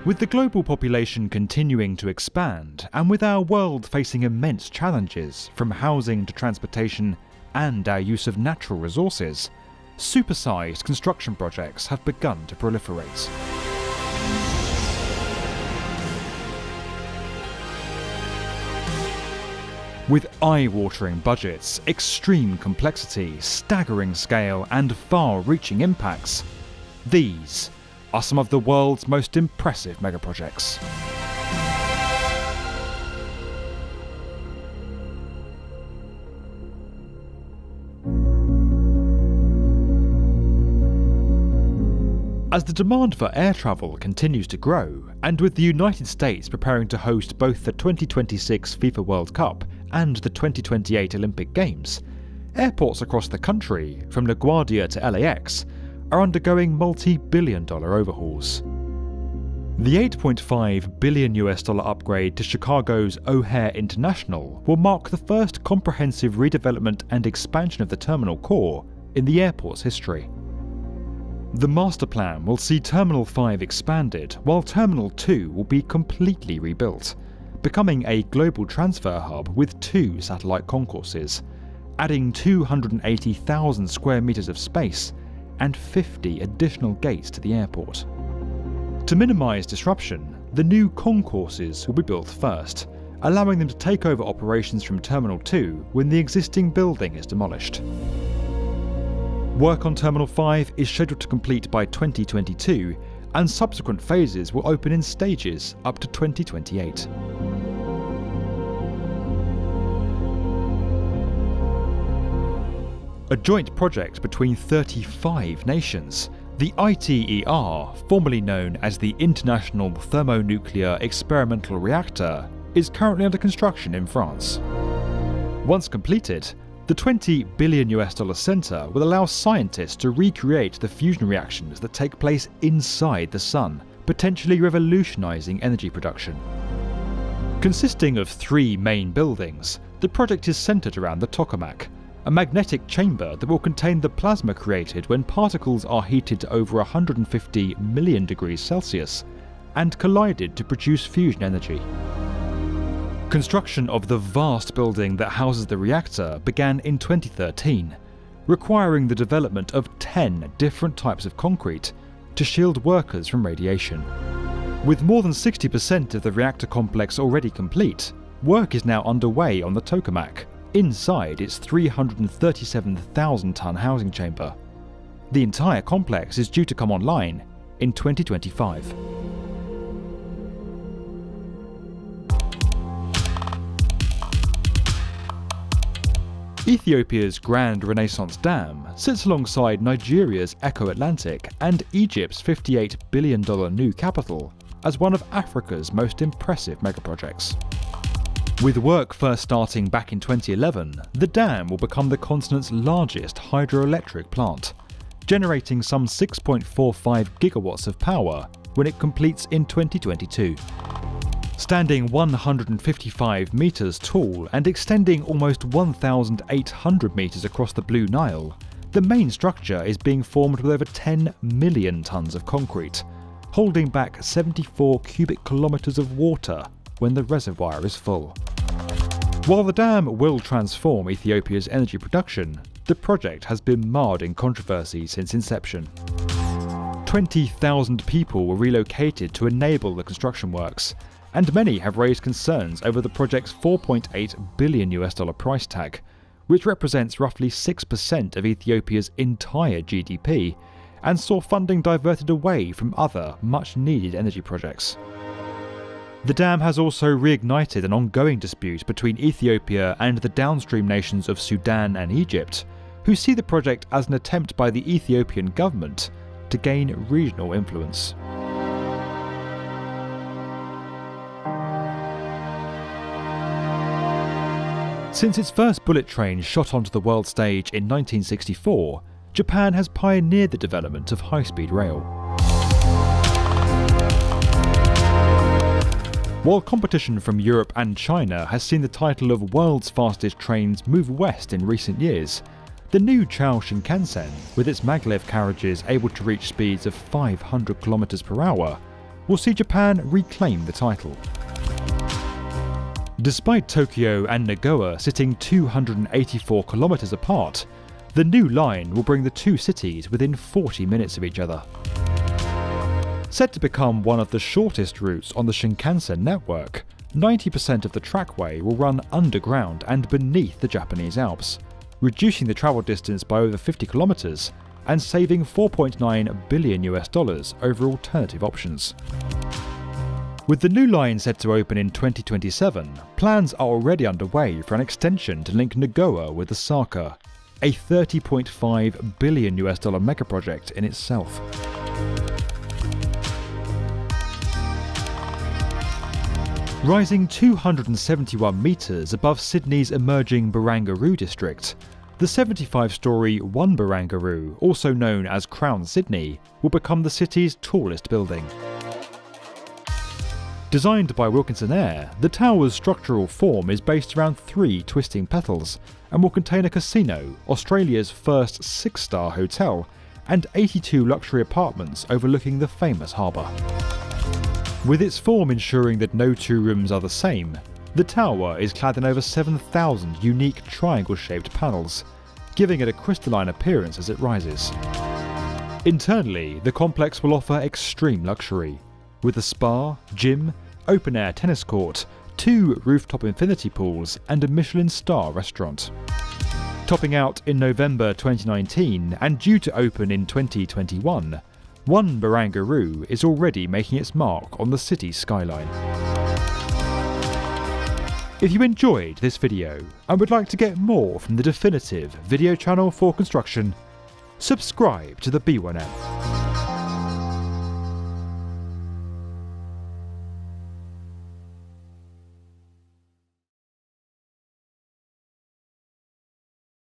With the global population continuing to expand, and with our world facing immense challenges from housing to transportation and our use of natural resources, supersized construction projects have begun to proliferate. With eye-watering budgets, extreme complexity, staggering scale, and far-reaching impacts, these are some of the world's most impressive megaprojects. As the demand for air travel continues to grow, and with the United States preparing to host both the 2026 FIFA World Cup and the 2028 Olympic Games, airports across the country, from LaGuardia to LAX, are undergoing multi-billion-dollar overhauls. The $8.5 billion upgrade to Chicago's O'Hare International will mark the first comprehensive redevelopment and expansion of the terminal core in the airport's history. The master plan will see Terminal 5 expanded, while Terminal 2 will be completely rebuilt, becoming a global transfer hub with 2 satellite concourses, adding 280,000 square meters of space and 50 additional gates to the airport. To minimise disruption, the new concourses will be built first, allowing them to take over operations from Terminal 2 when the existing building is demolished. Work on Terminal 5 is scheduled to complete by 2022, and subsequent phases will open in stages up to 2028. A joint project between 35 nations, the ITER, formerly known as the International Thermonuclear Experimental Reactor, is currently under construction in France. Once completed, the $20 billion centre will allow scientists to recreate the fusion reactions that take place inside the Sun, potentially revolutionising energy production. Consisting of 3 main buildings, the project is centred around the tokamak, a magnetic chamber that will contain the plasma created when particles are heated to over 150 million degrees Celsius and collided to produce fusion energy. Construction of the vast building that houses the reactor began in 2013, requiring the development of 10 different types of concrete to shield workers from radiation. With more than 60% of the reactor complex already complete, work is now underway on the tokamak, inside its 337,000-ton housing chamber. The entire complex is due to come online in 2025. Ethiopia's Grand Renaissance Dam sits alongside Nigeria's Echo Atlantic and Egypt's $58 billion new capital as one of Africa's most impressive megaprojects. With work first starting back in 2011, the dam will become the continent's largest hydroelectric plant, generating some 6.45 gigawatts of power when it completes in 2022. Standing 155 metres tall and extending almost 1,800 metres across the Blue Nile, the main structure is being formed with over 10 million tonnes of concrete, holding back 74 cubic kilometres of water when the reservoir is full. While the dam will transform Ethiopia's energy production, the project has been marred in controversy since inception. 20,000 people were relocated to enable the construction works, and many have raised concerns over the project's $4.8 billion price tag, which represents roughly 6% of Ethiopia's entire GDP, and saw funding diverted away from other much-needed energy projects. The dam has also reignited an ongoing dispute between Ethiopia and the downstream nations of Sudan and Egypt, who see the project as an attempt by the Ethiopian government to gain regional influence. Since its first bullet train shot onto the world stage in 1964, Japan has pioneered the development of high-speed rail. While competition from Europe and China has seen the title of world's fastest trains move west in recent years, the new Chao Shinkansen, with its maglev carriages able to reach speeds of 500 km per hour, will see Japan reclaim the title. Despite Tokyo and Nagoya sitting 284 kilometers apart, the new line will bring the two cities within 40 minutes of each other. Said to become one of the shortest routes on the Shinkansen network, 90% of the trackway will run underground and beneath the Japanese Alps, reducing the travel distance by over 50 kilometers and saving $4.9 billion over alternative options. With the new line set to open in 2027, plans are already underway for an extension to link Nagoya with Osaka, a $30.5 billion megaproject in itself. Rising 271 metres above Sydney's emerging Barangaroo district, the 75-storey One Barangaroo, also known as Crown Sydney, will become the city's tallest building. Designed by Wilkinson Eyre, the tower's structural form is based around 3 twisting petals and will contain a casino, Australia's first 6-star hotel, and 82 luxury apartments overlooking the famous harbour. With its form ensuring that no two rooms are the same, the tower is clad in over 7,000 unique triangle-shaped panels, giving it a crystalline appearance as it rises. Internally, the complex will offer extreme luxury, with a spa, gym, open-air tennis court, 2 rooftop infinity pools and a Michelin star restaurant. Topping out in November 2019 and due to open in 2021, One Barangaroo is already making its mark on the city's skyline. If you enjoyed this video and would like to get more from the definitive video channel for construction, subscribe to the B1M.